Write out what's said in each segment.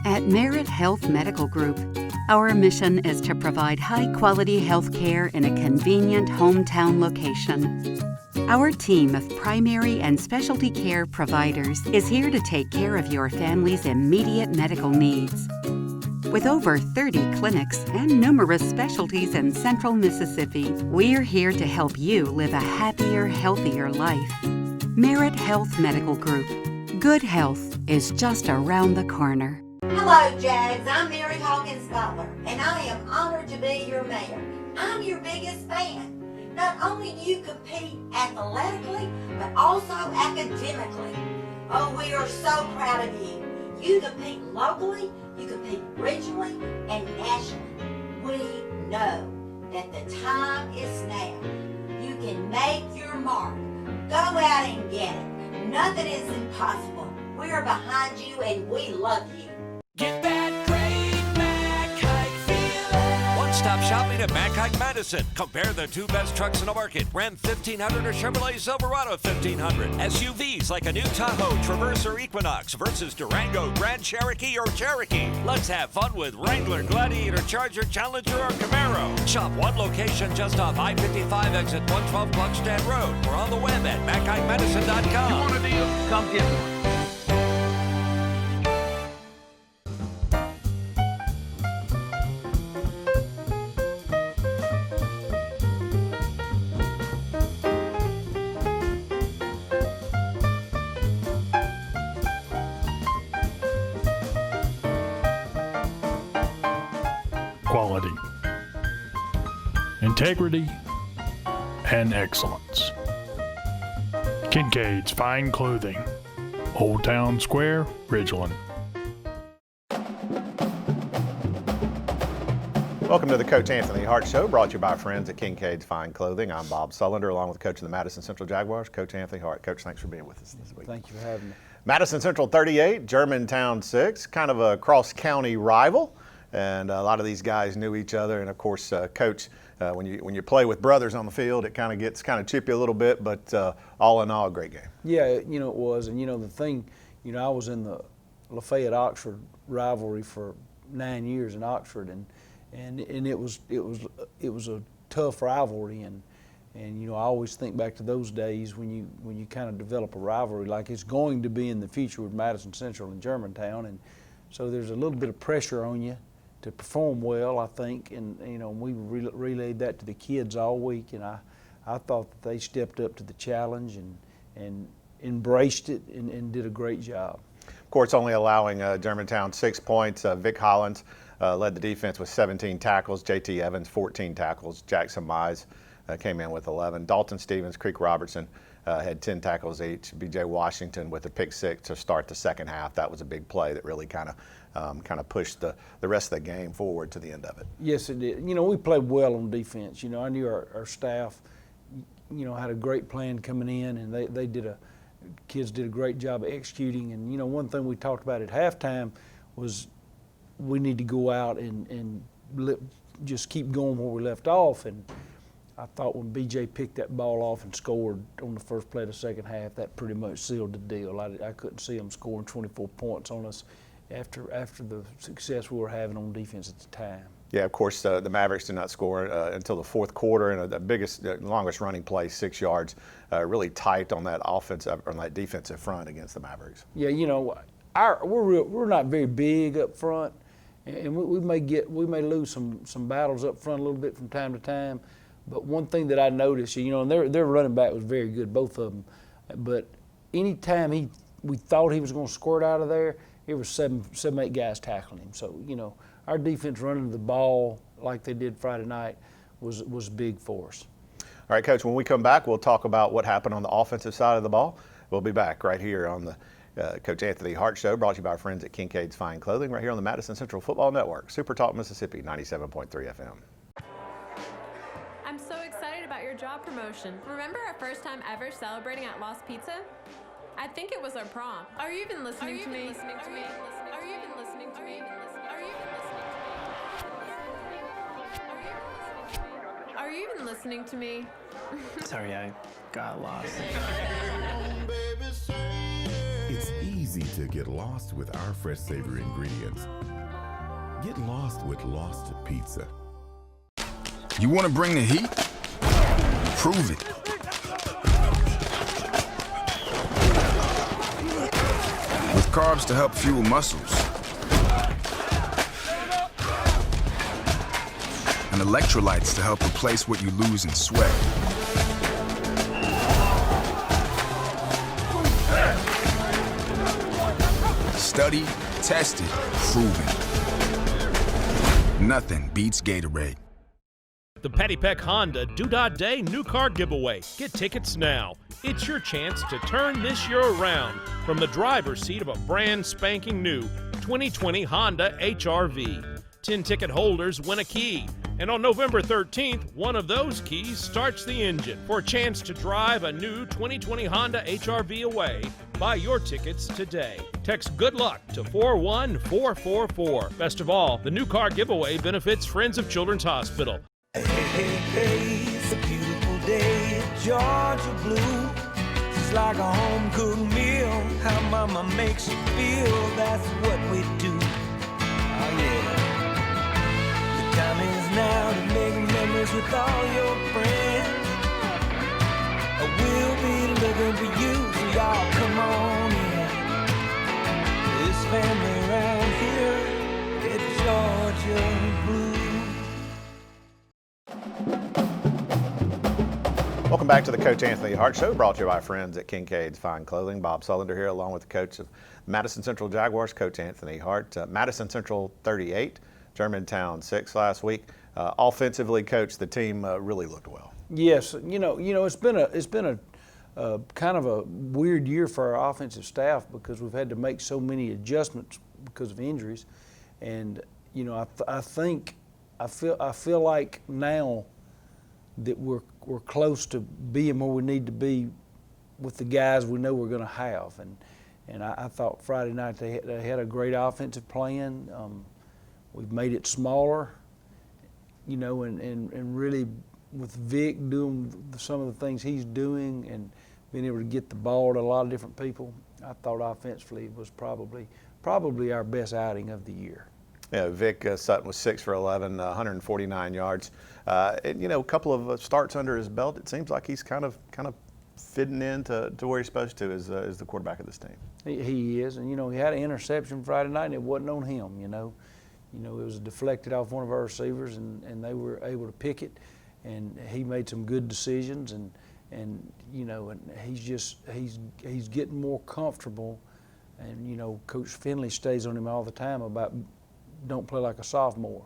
At Merit Health Medical Group, our mission is to provide high-quality health care in a convenient hometown location. Our team of primary and specialty care providers is here to take care of your family's immediate medical needs. With over 30 clinics and numerous specialties in Central Mississippi, we're here to help you live a happier, healthier life. Merit Health Medical Group. Good health is just around the corner. Hello, Jags. I'm Mary Hawkins Butler, and I am honored to be your mayor. I'm your biggest fan. Not only do you compete athletically, but also academically. Oh, we are so proud of you. You compete locally, you compete regionally, and nationally. We know that the time is now. You can make your mark. Go out and get it. Nothing is impossible. We are behind you, and we love you. Get that great Mac Hike feeling. One-stop shopping at Mac Hike Madison. Compare the two best trucks in the market, Ram 1500 or Chevrolet Silverado 1500. SUVs like a new Tahoe, Traverse, or Equinox versus Durango, Grand Cherokee, or Cherokee. Let's have fun with Wrangler, Gladiator, Charger, Challenger, or Camaro. Shop one location just off I-55 exit 112 Cluckstead Road or on the web at MacHikeMadison.com. You want a deal? Come get one. Quality, integrity, and excellence. Kincaid's Fine Clothing, Old Town Square, Ridgeland. Welcome to the Coach Anthony Hart Show, brought to you by friends at Kincaid's Fine Clothing. I'm Bob Sullender, along with Coach of the Madison Central Jaguars, Coach Anthony Hart. Coach, thanks for being with us this week. Thank you for having me. Madison Central 38, Germantown 6, kind of a cross-county rival. And a lot of these guys knew each other, and of course, Coach, when you play with brothers on the field, it kind of gets chippy a little bit, but all in all, a great game. Yeah, it was, and the thing, I was in the Lafayette-Oxford rivalry for 9 years in Oxford, and it was a tough rivalry, and I always think back to those days when you kind of develop a rivalry like it's going to be in the future with Madison Central and Germantown, and so there's a little bit of pressure on you to perform well, I think, and we relayed that to the kids all week, and I thought that they stepped up to the challenge and embraced it and did a great job. Of course, only allowing Germantown 6 points. Vic Hollins led the defense with 17 tackles. J.T. Evans 14 tackles. Jackson Mize came in with 11. Dalton Stevens, Creek Robertson had 10 tackles each. B.J. Washington with a pick six to start the second half. That was a big play that really kind of pushed the rest of the game forward to the end of it. Yes, it did. We played well on defense. I knew our staff, had a great plan coming in, and kids did a great job of executing. And one thing we talked about at halftime was we need to go out and just keep going where we left off. And I thought when BJ picked that ball off and scored on the first play of the second half, that pretty much sealed the deal. I couldn't see them scoring 24 points on us after the success we were having on defense at the time. Yeah, of course, the Mavericks did not score until the fourth quarter, and the longest running play, 6 yards, really tight on that defensive front against the Mavericks. Yeah, we're not very big up front, and we may lose some battles up front a little bit from time to time. But one thing that I noticed, and their running back was very good, both of them. But any time we thought he was going to squirt out of there, there was seven, 8 guys tackling him. So our defense running the ball like they did Friday night was big for us. All right, Coach. When we come back, we'll talk about what happened on the offensive side of the ball. We'll be back right here on the Coach Anthony Hart Show, brought to you by our friends at Kincaid's Fine Clothing, right here on the Madison Central Football Network, Super Talk Mississippi, 97.3 FM. I'm so excited about your job promotion. Remember our first time ever celebrating at Lost Pizza? I think it was our prom. Are you even listening to me? Are you even listening to me? Are you even listening to me? Are you even listening to me? Sorry, I got lost. It's easy to get lost with our fresh, savory ingredients. Get lost with Lost Pizza. You want to bring the heat? Prove it. With carbs to help fuel muscles. And electrolytes to help replace what you lose in sweat. Studied, tested, proven. Nothing beats Gatorade. The Patty Peck Honda Doodah Day New Car Giveaway. Get tickets now. It's your chance to turn this year around from the driver's seat of a brand spanking new 2020 Honda HR-V. 10 ticket holders win a key. And on November 13th, one of those keys starts the engine for a chance to drive a new 2020 Honda HR-V away. Buy your tickets today. Text good luck to 41444. Best of all, the new car giveaway benefits Friends of Children's Hospital. Hey, hey, hey, it's a beautiful day in Georgia blue. It's like a home-cooked meal. How mama makes you feel, that's what we do. Oh, yeah. The time is now to make memories with all your friends. We'll be looking for you, so y'all come on in. This family around here, it's Georgia blue. Welcome back to the Coach Anthony Hart Show, brought to you by friends at Kincaid's Fine Clothing. Bob Sullender here, along with the coach of Madison Central Jaguars, Coach Anthony Hart. Madison Central 38, Germantown 6 last week. Offensively, Coach, the team really looked well. Yes, you know, it's been a kind of a weird year for our offensive staff because we've had to make so many adjustments because of injuries, and you know, I feel like now that we're close to being where we need to be with the guys we know we're going to have, and I thought Friday night they had a great offensive plan. We've made it smaller, you know, and really with Vic doing some of the things he's doing and being able to get the ball to a lot of different people, I thought offensively was probably our best outing of the year. Yeah, Vic Sutton was 6 for 11, 149 yards. And, you know, a couple of starts under his belt. It seems like he's kind of fitting in to where he's supposed to as the quarterback of this team. He is, and you know, he had an interception Friday night, and it wasn't on him. You know, it was deflected off one of our receivers, and they were able to pick it, and he made some good decisions, and you know, and he's getting more comfortable, and you know, Coach Finley stays on him all the time about don't play like a sophomore,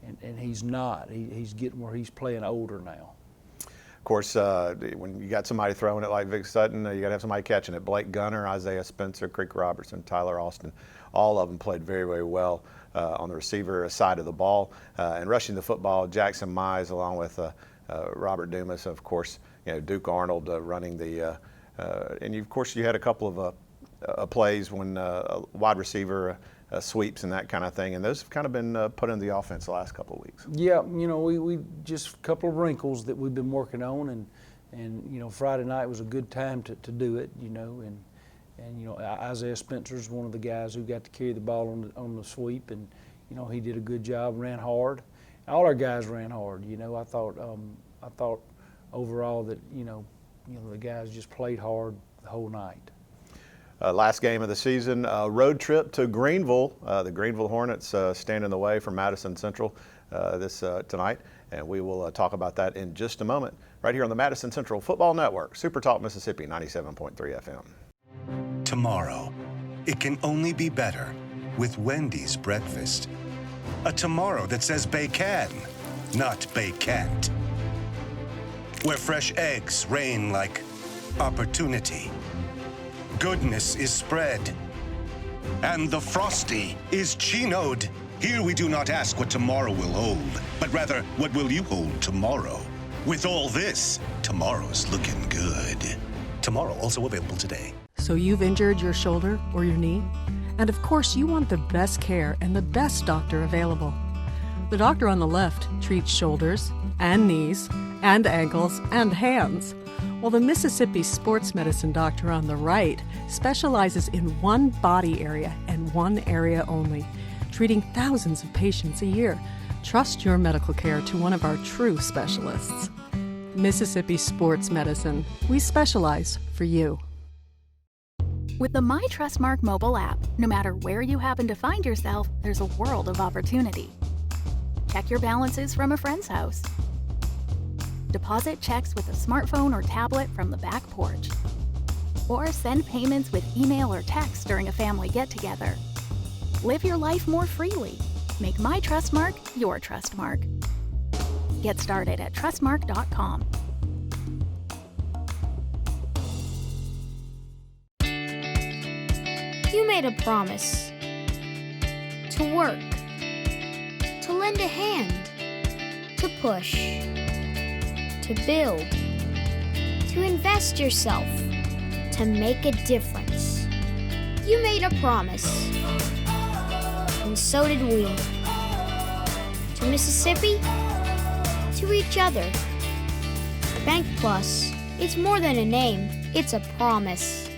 and he's not. He's getting where he's playing older now. Of course, when you got somebody throwing it like Vic Sutton, you got to have somebody catching it. Blake Gunner, Isaiah Spencer, Creek Robertson, Tyler Austin, all of them played very, very well on the receiver side of the ball. And rushing the football, Jackson Mize along with Robert Dumas, of course, you know, Duke Arnold running the and of course you had a couple of plays when wide receiver sweeps and that kind of thing, and those have kind of been put in the offense the last couple of weeks. Yeah, you know, we just a couple of wrinkles that we've been working on, and you know, Friday night was a good time to do it, you know, and you know, Isaiah Spencer's one of the guys who got to carry the ball on the sweep, and you know, he did a good job, ran hard. All our guys ran hard, you know. I thought overall that you know the guys just played hard the whole night. Last game of the season, road trip to Greenville. The Greenville Hornets stand in the way for Madison Central tonight, and we will talk about that in just a moment, right here on the Madison Central Football Network, Super Talk Mississippi 97.3 FM. Tomorrow, it can only be better with Wendy's breakfast. A tomorrow that says bacon, not bacant. Where fresh eggs reign like opportunity. Goodness is spread, and the Frosty is chinoed. Here we do not ask what tomorrow will hold, but rather, what will you hold tomorrow? With all this, tomorrow's looking good. Tomorrow also available today. So you've injured your shoulder or your knee? And of course, you want the best care and the best doctor available. The doctor on the left treats shoulders and knees and ankles and hands. while the Mississippi sports medicine doctor on the right specializes in one body area and one area only, treating thousands of patients a year. Trust your medical care to one of our true specialists. Mississippi Sports Medicine. We specialize for you. With the My Trustmark mobile app, no matter where you happen to find yourself, there's a world of opportunity. Check your balances from a friend's house. Deposit checks with a smartphone or tablet from the back porch. Or send payments with email or text during a family get-together. Live your life more freely. Make My Trustmark your Trustmark. Get started at trustmark.com. You made a promise to work, to lend a hand, to push, to build, to invest yourself, to make a difference. You made a promise, and so did we. To Mississippi, to each other. Bank Plus, it's more than a name, it's a promise.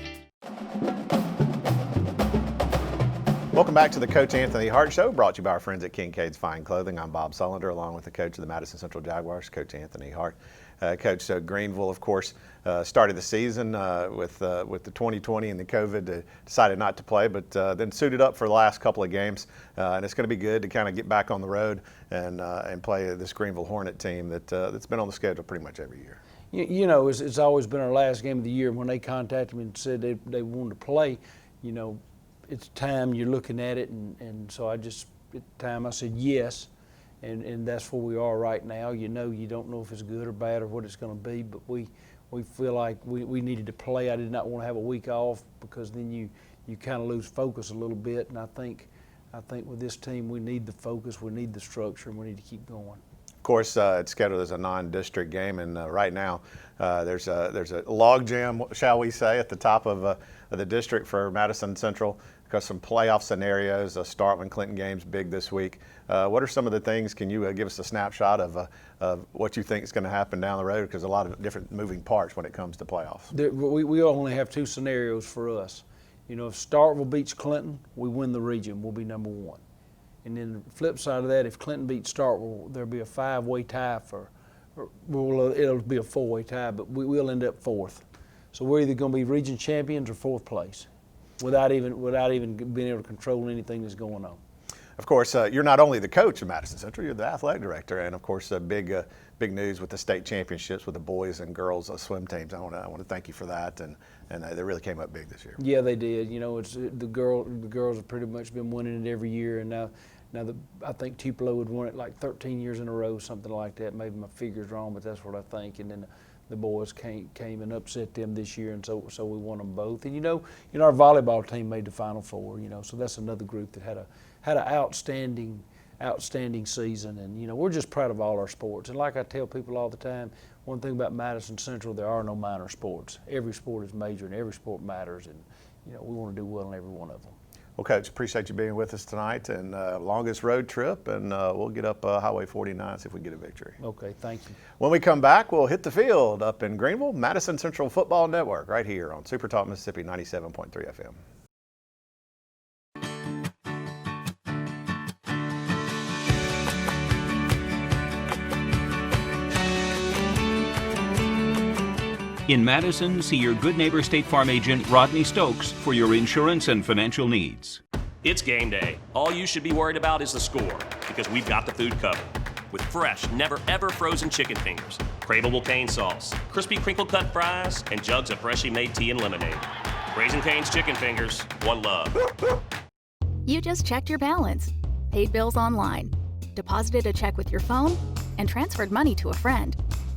Welcome back to the Coach Anthony Hart Show, brought to you by our friends at Kincaid's Fine Clothing. I'm Bob Sullender, along with the coach of the Madison Central Jaguars, Coach Anthony Hart. Coach, so Greenville, of course, started the season with the 2020 and the COVID, decided not to play, but then suited up for the last couple of games. And it's going to be good to kind of get back on the road and play this Greenville Hornet team that's been on the schedule pretty much every year. You know, it's always been our last game of the year. When they contacted me and said they wanted to play, you know, it's time you're looking at it, and so at the time I said yes, and that's where we are right now. You know, you don't know if it's good or bad or what it's going to be, but we feel like we needed to play. I did not want to have a week off because then you kind of lose focus a little bit, and I think with this team we need the focus, we need the structure, and we need to keep going. Of course, it's scheduled as a non-district game, and right now there's a log jam, shall we say, at the top of the district for Madison Central, because some playoff scenarios. Startman Clinton game's big this week. What are some of the things? Can you give us a snapshot of what you think is going to happen down the road? Because a lot of different moving parts when it comes to playoffs. We only have two scenarios for us. You know, if Starkville beats Clinton, we win the region. We'll be number one. And then the flip side of that, if Clinton beats Starkville, there'll be a five-way tie it'll be a four-way tie, but we'll end up fourth. So we're either going to be region champions or fourth place, without even being able to control anything that's going on. Of course, you're not only the coach of Madison Central, you're the athletic director, and of course, big news with the state championships with the boys and girls swim teams. I want to thank you for that, and they really came up big this year. Yeah, they did. You know, it's the girls have pretty much been winning it every year, and now I think Tupelo had won it like 13 years in a row, something like that. Maybe my figure's wrong, but that's what I think. And then the boys came and upset them this year, and so we won them both. And you know, our volleyball team made the Final Four. You know, so that's another group that had an outstanding season. And you know, we're just proud of all our sports. And like I tell people all the time, one thing about Madison Central, there are no minor sports. Every sport is major, and every sport matters. And you know, we want to do well in every one of them. Well, Coach, appreciate you being with us tonight, and longest road trip, and we'll get up Highway 49, see if we get a victory. Okay, thank you. When we come back, we'll hit the field up in Greenville, Madison Central Football Network, right here on Super Talk Mississippi 97.3 FM. In Madison, see your good neighbor State Farm agent Rodney Stokes for your insurance and financial needs. It's game day. All you should be worried about is the score, because we've got the food covered. With fresh, never ever frozen chicken fingers, craveable cane sauce, crispy crinkle cut fries, and jugs of freshly made tea and lemonade. Raising Cane's Chicken Fingers, one love. You just checked your balance, paid bills online, deposited a check with your phone, and transferred money to a friend.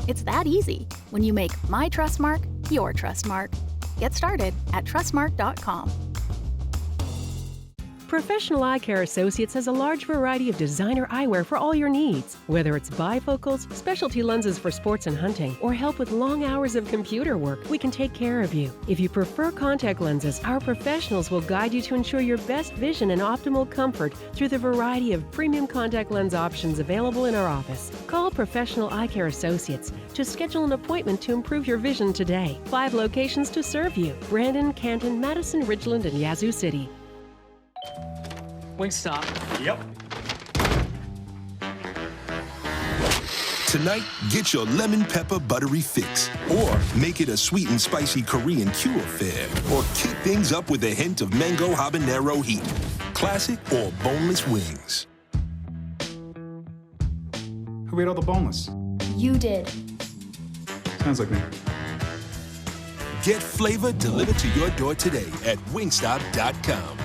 It's that easy when you make My Trustmark your Trustmark. Get started at trustmark.com. Professional Eye Care Associates has a large variety of designer eyewear for all your needs. Whether it's bifocals, specialty lenses for sports and hunting, or help with long hours of computer work, we can take care of you. If you prefer contact lenses, our professionals will guide you to ensure your best vision and optimal comfort through the variety of premium contact lens options available in our office. Call Professional Eye Care Associates to schedule an appointment to improve your vision today. 5 locations to serve you: Brandon, Canton, Madison, Ridgeland, and Yazoo City. Wingstop. Yep. Tonight, get your lemon pepper buttery fix. Or make it a sweet and spicy Korean cure fare. Or kick things up with a hint of mango habanero heat. Classic or boneless wings. Who ate all the boneless? You did. Sounds like me. Get flavor delivered to your door today at wingstop.com.